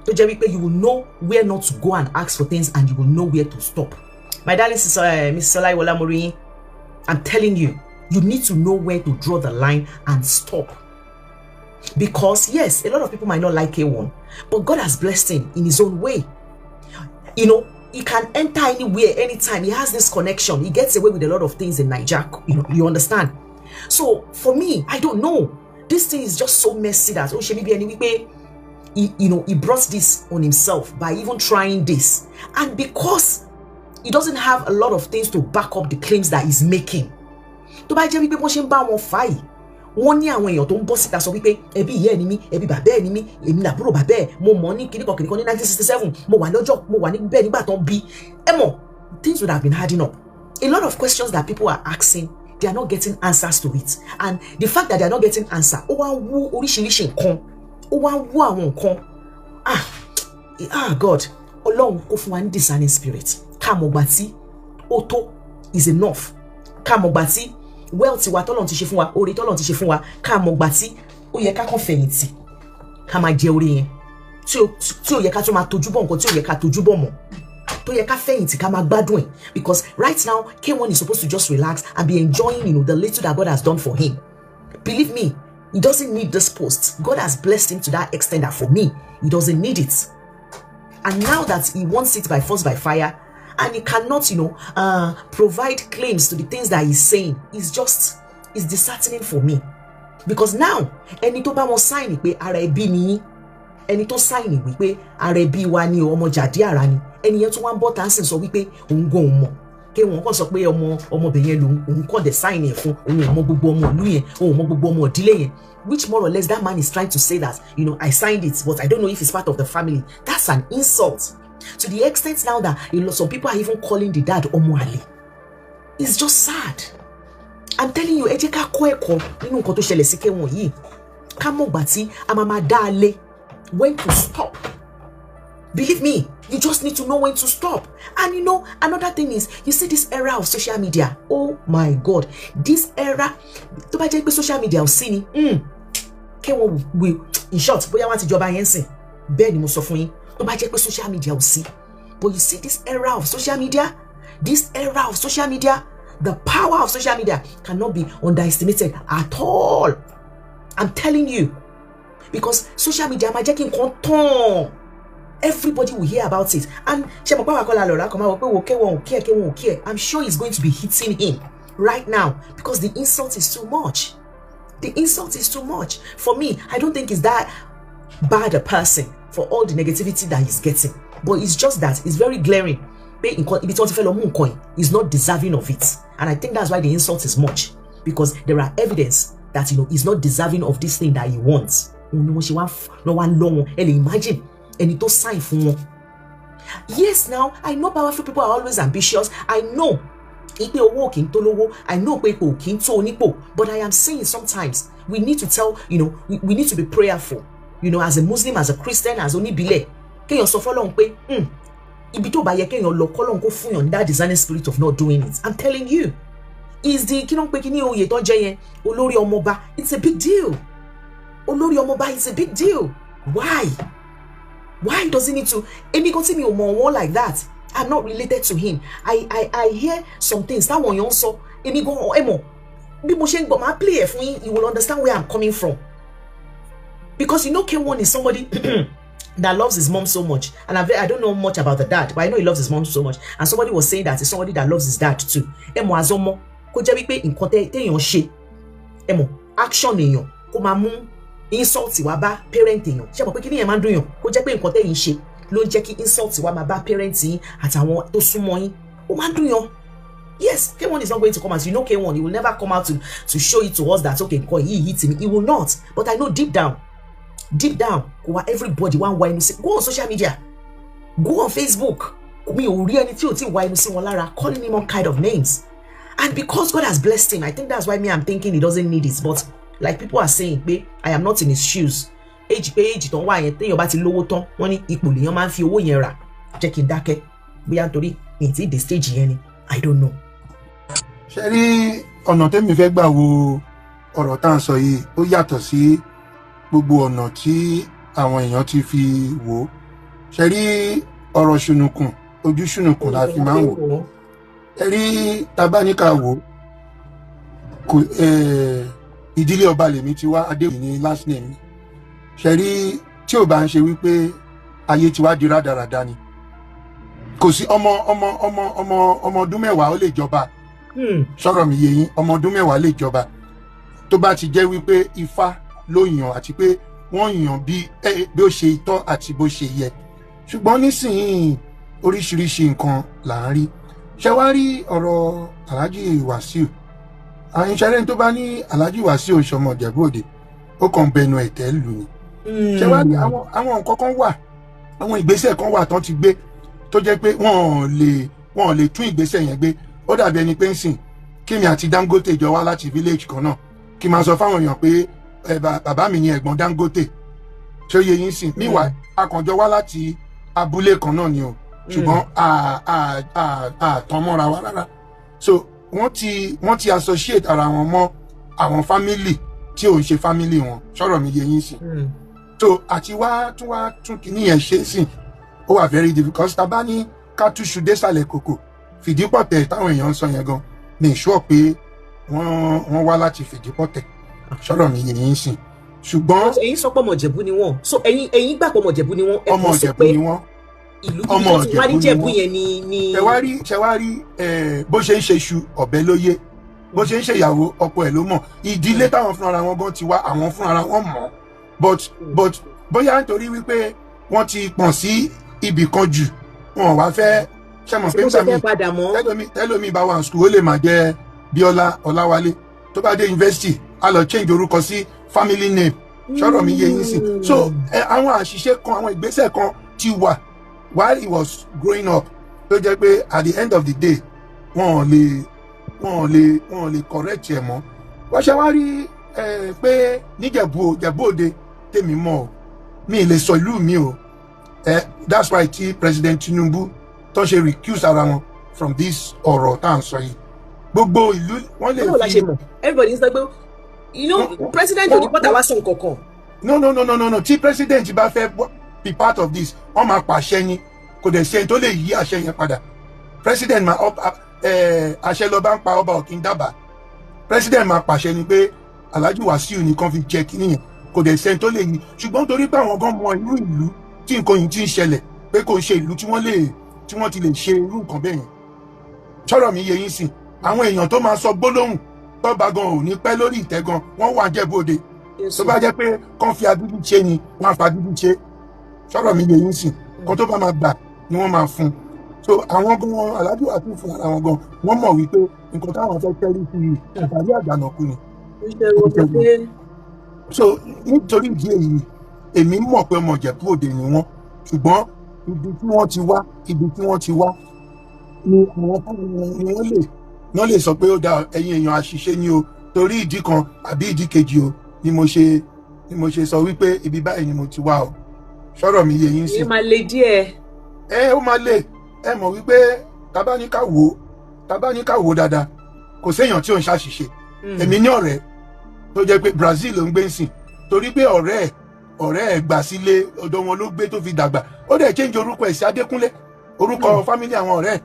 Tó jẹ́ wípé you will know where not to go and ask for things, and you will know where to stop. My darling sister, Miss Salaye Olamoriyin, I'm telling you, you need to know where to draw the line and stop. Because yes, a lot of people might not like K1, but God has blessed him in his own way. You know, he can enter anywhere, anytime. He has this connection. He gets away with a lot of things in Nigeria. You understand? So for me, I don't know. This thing is just so messy that he brought this on himself by even trying this. And because he doesn't have a lot of things to back up the claims that he's making. Tó bá jẹ́ wípé wọ́n ṣe ń bá wọn fà yìí, wọ́n ní àwọn èèyàn tó ń bọ́ síta sọ wípé ẹbí ìyá ẹ̀ ni mí, ẹbí bàbá ẹ̀ ni mí, èmi làbúrò bàbá ẹ̀, mo mọ̀ ní kìnnìkan ní 1967, mo wà níbẹ̀ nígbà tó ń bí. Ẹ mọ̀, things would have been adding up. A lot of questions that people are asking, they are not getting answers to it. And the fact that they are not getting answer, ó wá ń wú oríṣiríṣi nǹkan, ó wá ń wú àwọn nǹkan. God, Ọlọ́run kó fún wa ní discerning spirit. Ká mọ̀ gbà tí ó tó is enough. Ká mọ̀ gbà tí wealth wa tọ́lọ́run ti ṣe fún wa, oore tọ́lọ́run ti ṣe fún wa, ká mọ̀ gbà tí ó yẹ ká kàn fẹ̀yìntì, ká máa jẹ oore yẹn. Tí ó yẹ ká tún máa tojú bọ̀ nǹkan tí ó yẹ ká tojú bọ̀ mọ́. Tó yẹ ká fẹ̀yìntì ká máa gbádùn ẹ̀. Because right now, K1 is supposed to just relax and be enjoying, the little that God has done for him. Believe me, he doesn't need this post. God has blessed him to that extent that for me, he doesn't need it. And now that he wants it by force, by fire, and he cannot, provide claims to the things that he's saying, it's disheartening for me. Because now, ẹni tó bá wọn sign pé ara ẹbí ni, ẹni tó sign wípé ara ẹbí wa ni ọmọ jàdí ara ni, ẹni yẹn tó wá ń bọ́ tánṣìn sọ wípé òun gan òun mọ̀, kí wọ́n kàn sọ pé ọmọbìnrin yẹn òun kàn dé sign yẹn fún, òun ò mọ gbogbo ọmọ ìlú yẹn, òun ò mọ gbogbo ọmọ ìdílé yẹn. Which more or less that man is trying to say that, I signed it, but I don't know if it's part of the family. That's an insult. To the extent now that some people are even calling the dad Omuale. It's just sad. I'm telling you, ẹ jẹ́ ká kọ́ ẹ̀kọ́ nínú nǹkan tó ṣẹlẹ̀ sí K1 yìí. Ká mọ̀ gbà tí a máa máa dá a lé. When to stop. Believe me, you just need to know when to stop. And another thing is, you see this era of social media. Oh my God. This era, tó bá jẹ́ pé social media ò sí ni, K1 will, in short, bóyá wọ́n ti jọba yẹn sìn. Bẹ́ẹ̀ ni mo sọ fún yín. Tó bá jẹ́ pé social media ò sí. But you see this era of social media, the power of social media cannot be underestimated at all. I'm telling you. Because social media máa jẹ́ kí nǹkan tán. Everybody will hear about it. And I'm sure it's going to be hitting him right now because the insult is too much. For me, I don't think it's that bad a person for all the negativity that he's getting. But it's just that it's very glaring. He's not deserving of it. And I think that's why the insult is much. Because there are evidence that he's not deserving of this thing that he wants. Imagine. And it sign for one. Yes, now I know powerful people are always ambitious. I know I know people but I am saying sometimes we need to tell, we need to be prayerful. As a Muslim, as a Christian, as only believe. That discerning spirit of not doing it. I'm telling you. Is the it's a big deal. olórí ọmọọba is a big deal. Why does he need to? Èmi kan tí mi ò mọ̀ wọ́n like that. I'm not related to him. I hear some things táwọn èèyàn sọ. Èmi gan ẹ mọ̀ bí mo ṣe ń gbọ́ máa play ẹ̀ fún yín, you will understand where I'm coming from. Because you know K1 is somebody that loves his mom so much, and I don't know much about the dad, but I know he loves his mom so much. And somebody was saying that he's somebody that loves his dad too. Ẹ mọ̀ àzọmọ kó jẹ́ wípé nǹkan téèyàn ṣe, ẹ mọ̀ action èèyàn kó máa mú insult wá bá parent èèyàn. Ṣé mọ̀ pé kí ni ẹ máa ń dùn yàn kó jẹ́ pé nǹkan téèyàn ṣe ló ń jẹ́ kí insult wá máa bá parent yín àtàwọn tó súnmọ́ yín. Ó máa ń dùn yàn. Yes, K1 is not going to come as you know K1. He will never come out to show it to us that okay, he hit me. He will not. But I know deep down, everybody want why you say go on social media, go on Facebook. Me calling him all kind of names. And because God has blessed him, I think that's why I'm thinking he doesn't need it. But like people are saying, I am not in his shoes. Age don't why you think about lowo ton money equally your man fi owó yẹn rà. Jẹ́ kí n dákẹ́. Bóyá nítorí it's the stage yẹn ni. I don't know. Ṣé rí ọ̀nà tẹ́mi fẹ́ gbà wo ọ̀rọ̀ tá à ń sọ yìí ó yàtọ̀ sí gbogbo ọ̀nà tí àwọn èèyàn ti fi wò ó. Ṣé rí ọ̀rọ̀ ṣùnùkùn ojú ṣùnùkùn la fi máa ń wò. Ṣé rí tabaníkà wò kò ìdílé ọba lèmi ti wá Adéwì ní last name. Ṣé rí tí ò bá ń ṣe wípé ayé ti wá di rádaràda ni. Kò sí ọmọ ọdún mẹ́wàá ó lè jọba. Sọ̀rọ̀ mi yé yín ọmọ ọdún mẹ́wàá lè jọba tó bá ti jẹ́ wípé ifá ló yàn àti pé wọ́n yàn bí ó ṣe tọ́ àti bó ṣe yẹ. Ṣùgbọ́n nísìnyí oríṣiríṣi nǹkan là ń rí. Ṣé wá rí ọ̀rọ̀ Alhaji Wasiu? Àwọn ìṣẹ̀lẹ̀ tó bá ní Alhaji Wasiu ṣọmọ Ìjẹ̀bú Òde ó kàn bẹnu ẹ̀tẹ́ lù ni. Ṣé wá rí àwọn nǹkan kan wà àwọn ìgbésẹ̀ kan wà tán ti gbé tó jẹ́ pé wọ́n lè tún ìgbésẹ̀ yẹn gbé. Ó dàbí ẹni pé ń sìn kí mi àti Dangote jọ wá láti village kan náà kí máa sọ fáwọn èèyàn pé bàbá mi ni ẹ̀gbọ́n Dangote tí ó yẹ yín sìn níwà akànjọ wá láti abúlé kan náà ni o ṣùgbọ́n àtàn mọ́ra wa rárá. So wọ́n ti associate ara wọn mọ́ àwọn family tí ò ń ṣe family wọn sọ̀rọ̀ mi yẹ yín sìn. So àti wá tún kìíní yẹn ṣe sìn ó wà very difficult tá a bá ní ká túṣu désàlẹ̀ kòkò fìdípọ̀tẹ̀ táwọn èèyàn ń sọ yẹn gan ní ìṣọ́ pé wọ́n wá láti fìdípọ̀tẹ̀ sọ̀rọ̀ mi yìí ń sìn ṣùgbọ́n. ẹ̀yin sọ pé ọmọ Ìjẹ̀bú ni wọ́n so ẹ̀yin gbà pé ọmọ Ìjẹ̀bú ni wọ́n. ọmọ Ìjẹ̀bú ni wọ́n. ìlú tí wọ́n rí Ìjẹ̀bú yẹn ni. ṣe wá rí bó ṣe ń ṣe iṣu ọ̀bẹ lóye bó ṣe ń ṣe ìyàwó ọkọ ẹ̀ ló mọ̀ ìdílé táwọn fúnra wọn gan ti wá àwọn fúnra wọn mọ̀ but bóyá nítorí wípé wọ́n ti pọ̀n sí ibì kan jù wọn wá fẹ́ ṣẹ́mọ̀ pé tẹ́lómi bá wà ní school ó lè máa jẹ́ Bíọ́lá Ọláwálé tó bá dé university a lọ change orúkọ sí family name ṣọ́rọ̀ mi yé yín sí. So àwọn àṣìṣe kan àwọn ìgbésẹ̀ kan ti wà while he was growing up tó jẹ́ pé at the end of the day wọ́n lè correct ẹ̀ mọ́. wọ́n ṣe wá rí pé níjẹ̀bú Òde tèmi mọ̀ mi lè sọ ìlú mi o that's why tí President Tinubu tó ṣe recuse ara wọn from this ọ̀rọ̀ tá à ń sọ yìí gbogbo ìlú wọ́n lè fi. everybody is like president ò ní pọ́tà wá sùn kankan. no tí president bá fẹ́ be part of this wọ́n máa pàṣẹ ni kò dẹ̀ ṣe tó lè yí àṣẹ yẹn padà president máa àṣẹ lọ bá ń pa ọba òkín dábàá president máa pàṣẹ ni pé Alhaji Wasiu nìkan fi jẹ kíní yẹn kò dẹ̀ ṣe tó lè yí ṣùgbọ́n torí pé àwọn gan mọ irú ìlú tí nǹkan yìí ti ń ṣẹlẹ̀ pé kò ń ṣe ìlú tí wọ́n ti lè ṣe irú nǹkan bẹ́ẹ̀ yẹn sọ̀rọ̀ mi yé yín sìn àwọn èèyàn tó máa sọ gbólóhùn tó bá gan ò ní pẹ́ lórí ìtẹ́ gan wọ́n wà Ìjẹ̀bú Òde tó bá jẹ́ pé kán fi agídí ṣe ni wọ́n á fa agídí ṣe sọ̀rọ̀ mi yé yín sìn kan tó bá máa gbà ni wọ́n máa fún so àwọn gan Alhaji Wasiu fún ara wọn gan wọ́n mọ̀ wípé nǹkan táwọn fẹ́ tẹ́rí sí ìtàrí àgbànàkú ni. So nítorí ìdí èyí èmi mọ̀ pé ọmọ Ìjẹ̀bú Òde ni wọ́n ṣùgbọ́n ibi tí wọ́n ti wá ni àwọn fáwọn ni wọ́n lè sọ pé ó dá ẹ̀yin èèyàn àṣìṣe ni o torí ìdí kan àbí ìdí kejì o ni mo ṣe sọ wípé ibi báyìí ni mo ti wá o sọ̀rọ̀ mi yé yín sí. ẹ máa le díẹ̀. ó máa le ẹ mọ̀ wípé tabaníkà wò dáadáa kò séèyàn tí ò ń ṣàṣìṣe èmi ní ọ̀rẹ́ tó jẹ́ pé Brazil ló ń gbé ń sìn torí pé ọ̀rẹ́ ẹ̀ gbà sílé ọ̀dọ̀ wọn ló gbé tó fi dàgbà ó dẹ̀ change orúkọ ẹ̀ sí Adékúnlé orúkọ family àwọn ọ̀rẹ́ ẹ̀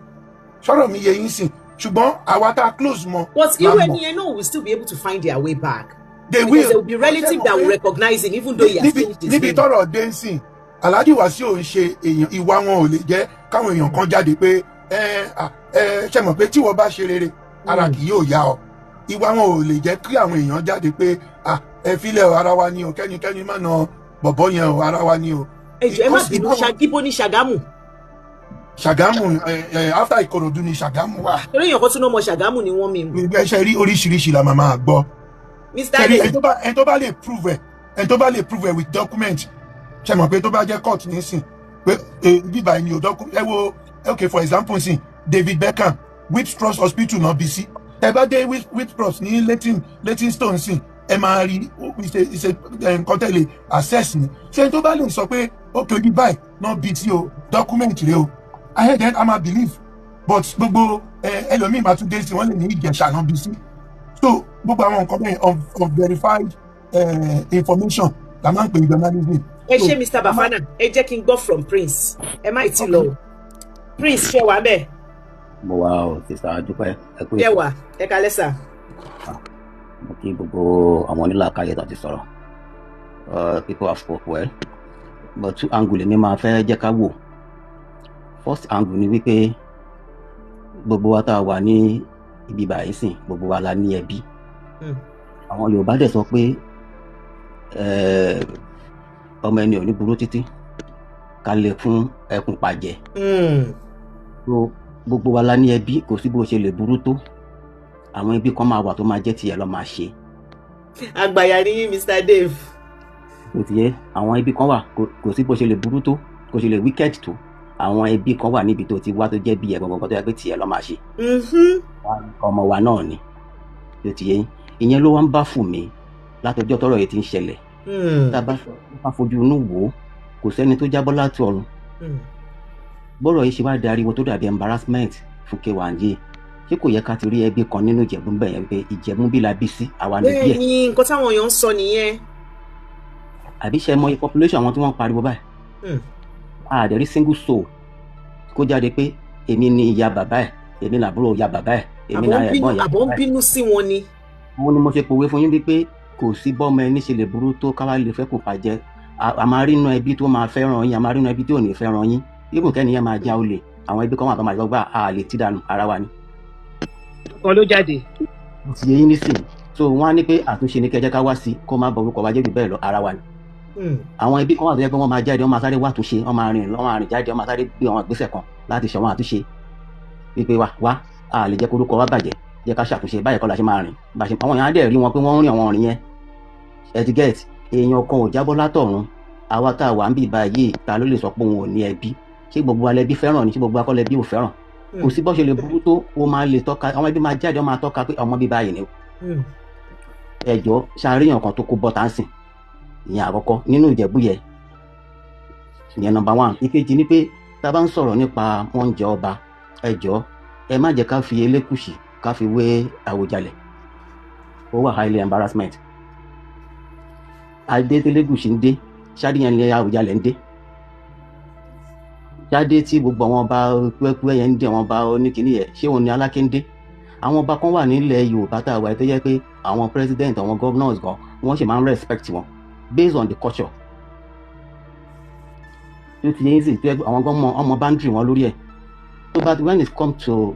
sọ̀rọ̀ mi yẹ yín sìn ṣùgbọ́n àwa tá a close mọ́. but irú ẹni yẹn náà will still be able to find their way back. They because there will be relative that will recognize him even though he has changed his name. níbi tọ́rọ̀ dé ń sìn Alhaji Wasiu ń ṣe èèyàn ìwà wọn ò lè jẹ́ káwọn èèyàn kan jáde pé ṣe mọ̀ pé tí wọ́n bá ṣe rere ara kì yóò yá ọ ìwà wọn ò lè jẹ́ kí àwọn èèyàn jáde pé ẹ filẹ̀ ara wa ni o kẹ́nikẹ́ni má na bọ̀bọ̀ yẹn o ara wa ni o. ẹjọ ẹ má bínú Ṣàgíbó ní Ṣàgámù. Ṣàgámù after Ìkòròdú ni Ṣàgámù wà. torí èèyàn kan tún náà mọ Ṣàgámù ni wọ́n mi. ẹ ṣe rí oríṣiríṣi la máa gbọ́. Mr. Dave ẹni tó bá lè prove ẹ with document ṣe mọ̀ pé tó bá jẹ́ court nísìn pé bíbá ẹni ò document ẹ wo okay for example sin David Beckham Whips Trust Hospital náà bí sí ẹ bá dé Whips Trust ní Leytonstone sin ẹ máa rí ìṣe nǹkan tẹ̀lé access ni ṣé tó bá lè sọ pé okay bí báyìí náà bí sí o document rẹ o I heard that I'm a believe but gbogbo ẹlòmíì máa tún dé sí wọ́n lè ní Ìjẹ̀ṣà náà bí sí so gbogbo àwọn nǹkan bẹ́ẹ̀ of verified information la máa ń pè ní journalism. ẹ ṣe Mr. Bafana ẹ jẹ́ kí n gbọ́ from Prince ẹ má ti lọ Prince ṣe wà bẹ́ẹ̀. mo wá o sísá dúpẹ́ ẹ kú. ẹ wà ẹ kalẹ́ sà. mo kí gbogbo àwọn onílàákàyè tó ti sọ̀rọ̀ people have spoke well but two angle ni máa fẹ́ jẹ́ ká wò first angle ni wípé gbogbo wa tá a wà ní ibi báyìí sìn gbogbo wa la ní ẹbí àwọn Yorùbá dẹ̀ sọ pé ọmọ ẹni ò ní burú títí ká lè fún ẹkùn pàjẹ́ so gbogbo wa la ní ẹbí kò sí bó ṣe lè burú tó àwọn ẹbí kan máa wà tó máa jẹ́ tiẹ̀ lọ́ máa ṣe. àgbàyà ni Mr. Dave. kò tiẹ̀ àwọn ẹbí kan wà kò sí bó ṣe lè burú tó kò ṣe lè wicked tó àwọn ẹbí kan wà níbi tó ti wá tó jẹ́ bí ẹ̀ gbọ̀ngàn tó yẹ pé tiẹ̀ lọ́ máa ṣe. ọmọ wa náà ni tó ti yẹ ìyẹn ló wá ń bá fún mi látọjọ́ tọ́rọ̀ yìí ti ń ṣẹlẹ̀ tá a bá fojú inú wò ó kò sẹ́ni tó jábọ́ láti ọ̀run bọ́rọ̀ yìí ṣe wá di ariwo tó dàbí embarrassment fún K1 ṣé kò yẹ ká ti rí ẹbí kan nínú Ìjẹ̀bú ń bẹ̀ yẹn pé Ìjẹ̀bú bí la bí sí àwa ní díẹ̀. bẹ́ẹ̀ni nǹkan táwọn èèyàn ń sọ nìyẹn. àbí ṣe mọ population àwọn tí wọ́n ń pariwo báyìí àdẹ̀rí single soul kó jáde pé èmi ni ìyá bàbá ẹ̀ èmi làbúrò ìyá bàbá ẹ̀ èmi náà ẹ̀gbọ́n ìyá bàbá ẹ̀. àbọ̀ ń bínú sí wọn ni. mo ní mo ṣe pòwe fún yín wípé kò sí bọ́mọ ẹni ṣe lè burú tó káwá lè fẹ́ kó pàjẹ́ a máa rí inú ẹbí tó máa fẹ́ràn yín a máa rí inú ẹbí tó ò ní fẹ́ràn yín ibùn kẹ́niyẹn máa já olè àwọn ẹbí kan wà tó máa gbọ́ a lè tí dànù ara wa ni. kan ló jáde. ti yẹ yín nísìnyí so wọ́n á ní pé àtúnṣe ní kẹjẹ ká wá sí kó má bọ orúkọ wa jẹ́ bí bẹ́ẹ̀ lọ ara wa ni. àwọn ẹbí kan wà tó yẹ pé wọ́n máa jáde wọ́n máa sáré wá àtúnṣe wọ́n máa rìn jáde wọ́n máa sáré gbé àwọn ìgbésẹ̀ kan láti ṣe àwọn àtúnṣe wípé wá a lè jẹ́ kó orúkọ wa bàjẹ́ jẹ́ ká ṣàtúnṣe báyìí kọ́ la ṣe máa rìn bàṣẹ àwọn èèyàn á dẹ̀ rí wọn pé wọ́n ń rìn àwọn ọ̀rìn yẹn etiquette èèyàn kan ò jábọ́ látọ̀run àwa tá a wà ń bì báyìí ta ló lè sọ pé òun ò ní ẹbí ṣé gbogbo alẹ́bí fẹ́ràn ni ṣé gbogbo akọ́lẹ́bí ò fẹ́ràn kò sí bó ṣe lè burú tó o máa lè tọ́ka àwọn ẹbí máa jáde wọ́n máa tọ́ka pé ọmọ bíi báyìí ni o ẹjọ́ ṣàríyàn kan tó kó bọ́tà ń sìn ìyẹn àkọ́kọ́ nínú Ìjẹ̀bú yẹn ìyẹn number one ìkejì ni pé tá a bá ń sọ̀rọ̀ nípa wọn jẹ ọba ẹjọ́ ẹ má jẹ́ ká fi elékùṣì ká fi wé Àwùjalẹ̀ ó wà highly embarrassment adé tẹlẹgùṣì ń dé ṣáde yẹn ní Àwùjalẹ̀ ń dé ṣáde tí gbogbo àwọn ọba pẹ́ẹ́pẹ́ yẹn ń dé àwọn ọba oníkìní yẹn ṣé òun ni Aláké ń dé àwọn ọba kan wà nílẹ̀ Yorùbá tá a wà tó yẹ pé àwọn president àwọn governors gan wọ́n sì máa ń respect wọn based on the culture tó ti yẹn sì tó yẹ àwọn gan ọmọ boundary wọn lórí ẹ̀ so but when it come to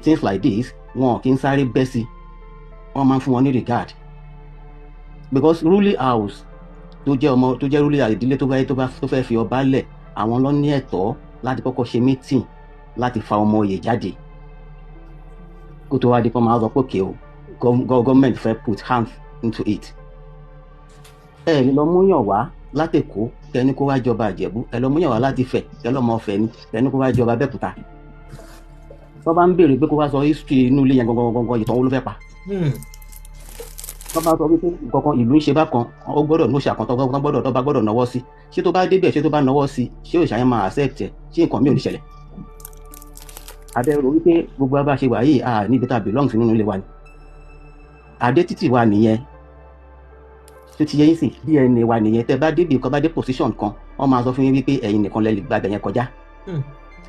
things like this wọn kì í sáré bẹ́ sí wọ́n máa ń fún wọn ní regard because ruling house tó jẹ́ ruling ìdílé tó fẹ́ fi ọba lẹ̀ àwọn ló ní ẹ̀tọ́ láti kọ́kọ́ ṣe meeting láti fa ọmọ oyè jáde kó tó wá di pé máa sọ pé òkè o government fẹ́ put hands into it. ẹ lọ múyàn wá látẹ̀kọ́ kẹni kó wá jọba Ìjẹ̀bú ẹ lọ múyàn wá láti Ifẹ̀ ẹ lọ mọ Ifẹ̀ ni kẹni kó wá jọba Abẹ́òkúta tó bá ń béèrè pé kó wá sọ history inú ilé yẹn gangan ìtàn wo ló fẹ́ pa tó bá sọ wípé nǹkan ìlú ń ṣe bákan ó gbọ́dọ̀ ló ṣe àkàntọ́ tó bá gbọ́dọ̀ náwó sí ṣé tó bá débẹ̀ ṣé tó bá náwó sí ṣé òṣàyẹn máa accept ẹ̀ ṣé nǹkan mi ò ní ṣẹlẹ̀ abẹ́rò wípé gbogbo abá ṣe wà yìí níbi tá a belong sí nínú ilé wa ni adé títì wa nìyẹn tó ti yẹ yín sìn DNA wa nìyẹn tẹ́ bá débi kan bá dé position kan wọ́n máa sọ fún yín wípé ẹ̀yin nìkan lẹ lè gba ibẹ̀ yẹn kọjá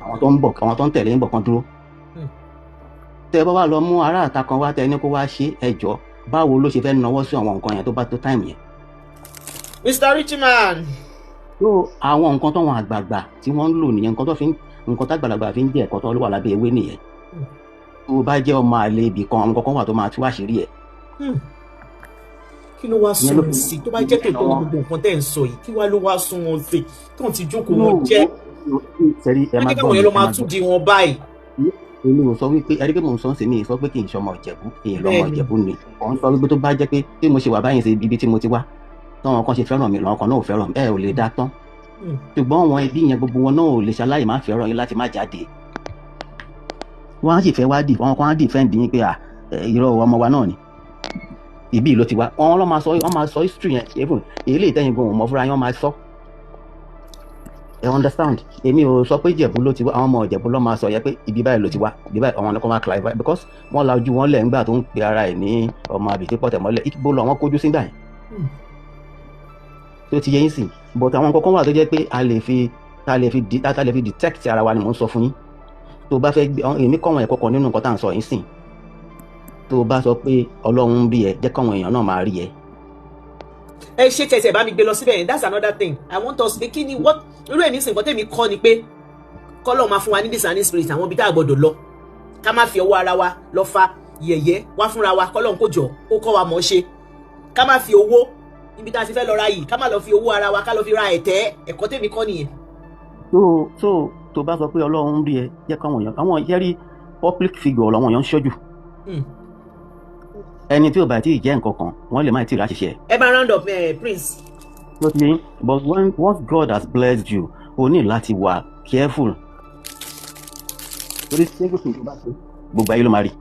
àwọn tó ń bọ̀ àwọn tó ń tẹ̀lé yín bọ̀ kan dúró tẹ́ bá wà lọ mú ará àta kan wá tẹ́ ní kó wá ṣe ẹjọ́ báwo ló ṣe fẹ́ nawọ́ sí àwọn nǹkan yẹn tó bá tó time yẹn. Mr. Richman. tó àwọn nǹkan tó wọn àgbààgbà tí wọ́n ń lò nìyẹn nǹkan tágbàlagbà fi ń jẹ́ ẹ̀kọ́ tó wà lábẹ́ ewé nìyẹn tó bá jẹ́ ọmọ àlè ibì kan àwọn kankan wà tó máa tú àṣírí ẹ̀. Kí ló wá sún wọn sí tó bá jẹ́ pé gbogbo nǹkan tẹ́ ń sọ yìí kí wá ló wá sún wọn sí tí wọ́n ti jókòó wọn jẹ́ wọ́n jẹ́ káwọn yẹn lọ máa tún di wọn báyìí. èmi ò sọ wípé ẹni pé mò ń sọ sí mi sọ pé kì í ṣọmọ Ìjẹ̀bú èyí lọmọ Ìjẹ̀bú ni òun sọ wípé tó bá jẹ́ pé bí mo ṣe wà báyìí sí ibi tí mo ti wá táwọn kan ṣe fẹ́ràn mi làwọn kan náà ò fẹ́ràn mi ẹ ò lè dá tán ṣùgbọ́n àwọn ẹbí yẹn gbogbo wọn náà ò lè ṣaláì má fẹ́ràn yín láti má jáde wọ́n á sì fẹ́ wá wọn kan á dìfẹ́ǹdì yín pé irọ́ ọmọ wa náà ni ìbí ló ti wá wọn máa sọ history yẹn even èyí lè tẹ́yìn gan ọmọ fúnra yín wọ́n máa sọ ẹ understand èmi ò sọ pé Ìjẹ̀bú ló ti wá àwọn ọmọ Ìjẹ̀bú ló máa sọ yẹ pé ibi báyìí ló ti wá ibi báyìí àwọn ọlọ́kọ́ máa clarify because wọ́n la ojú wọn lẹ̀ ńgbà tó ń pe ara ẹ̀ ní ọmọ àbìtí pọ̀tẹ̀mọ́lẹ̀ ìgbó lọ wọn kójú sígbà yẹn tó ti yẹ yín sìn but àwọn kankan wà tó jẹ́ pé a lè fi detect ara wa ni mò ń sọ fún yín tó bá fẹ́ gbé èmi kọ́ wọn ẹ̀kọ́ kan nínú nǹkan tá à ń sọ yín sìn tó bá sọ pé Ọlọ́run ń rí ẹ jẹ́ káwọn èèyàn náà máa rí ẹ. ẹ ṣe tẹsẹ̀ bá mi gbé lọ síbẹ̀ yẹn that's another thing I want us pé kí ni what irú ẹ̀ nísìnyí nǹkan tẹ̀mí kọ́ ni pé kọ́lọ́ máa fún wa ní discerning spirit àwọn ibi tá a gbọ́dọ̀ lọ ká má fi ọwọ́ ara wa lọ fa yẹ̀yẹ́ wá fúnra wa kọ́lọ́ kó jọ kó kọ́ wa mọ̀ ṣe ká má fi owó ibi tá a ti fẹ́ lọ ra yìí ká má lọ fi owó ara wa ká lọ fi ra ẹ̀kọ́ tẹ̀mí kọ́ nìyẹn. tó bá sọ pé Ọlọ́run ń rí ẹ jẹ́ káwọn èèyàn àwọn yẹ́rí public figure làwọn èèyàn ń ṣọ́jú ẹni tí ò bá tí ì jẹ́ nǹkan kan wọ́n lè má tí ì láṣìṣe. ẹ bá round up Prince. ló ti yín but once God has blessed you o ní láti wà careful torí single thing tó bá ṣe gbogbo ayé ló máa rí.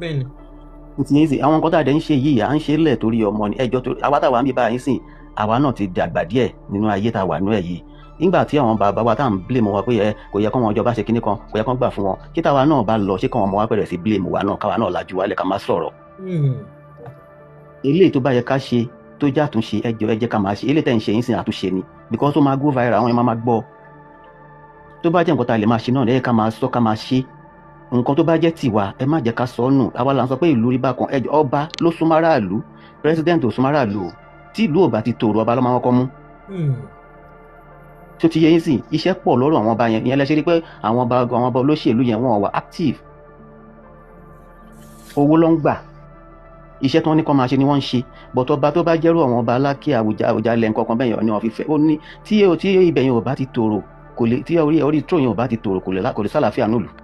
bẹ́ẹ̀ni. n ti yín sìn àwọn nǹkan tá a dẹ̀ ń ṣe yìí à ń ṣe lẹ̀ torí ọmọ ni ẹjọ́ tó àwa táwa ń bí báyìí sìn àwa náà ti dàgbà díẹ̀ nínú ayé tá a wà nínú ẹ̀ yìí nígbà tí àwọn bàbá wa tá à ń blame wọn pé kò yẹ kó wọn ìjọba ṣe kinní kan kò yẹ kó gbà fún wọn kí táwa náà bá lọ ṣé káwọn ọmọ wa bẹ̀rẹ̀ sí blame wa náà káwa náà lajú wálẹ̀ ká má sọ̀rọ̀. eléyìí tó bá yẹ ká ṣe tó jẹ́ àtúnṣe ẹjọ́ ẹ jẹ́ ká máa ṣe eléyìí tẹ̀ ń ṣe yín sìn àtúnṣe ni because ó máa go viral àwọn yẹn máa gbọ́ tó bá jẹ́ nǹkan tá a lè máa ṣe náà lẹ́yìn ká máa sọ ká máa ṣe nǹkan tó bá jẹ́ tiwa ẹ má jẹ́ ká sọ nù àwa là ń sọ pé ìlú rí bákan ẹjọ́ ọba ló súnmọ́ aráàlú president ò súnmọ́ aráàlú o tí ìlú ò bá ti tòrò ọba ló máa kọ́kọ́ mú tó ti yẹ yín sìn iṣẹ́ pọ̀ lọ́rọ̀ àwọn ọba yẹn lẹ́sẹ̀ rí pé àwọn ọba olóṣèlú yẹn wọ́n wà active owó ló ń gbà iṣẹ́ tí wọ́n ní kó máa ṣe ni wọ́n ń ṣe bọ̀tọ̀ ọba tó bá jẹ́rú àwọn ọba alákẹ́ Àwùjalẹ̀ nǹkan bẹ́ẹ̀ yẹn ni wọ́n fi fẹ́ ó ní tí ibẹ̀ yẹn ò bá ti tòrò kò lè tí orí tó yẹn ò bá ti tòrò kò lè sálàáfíà nílùú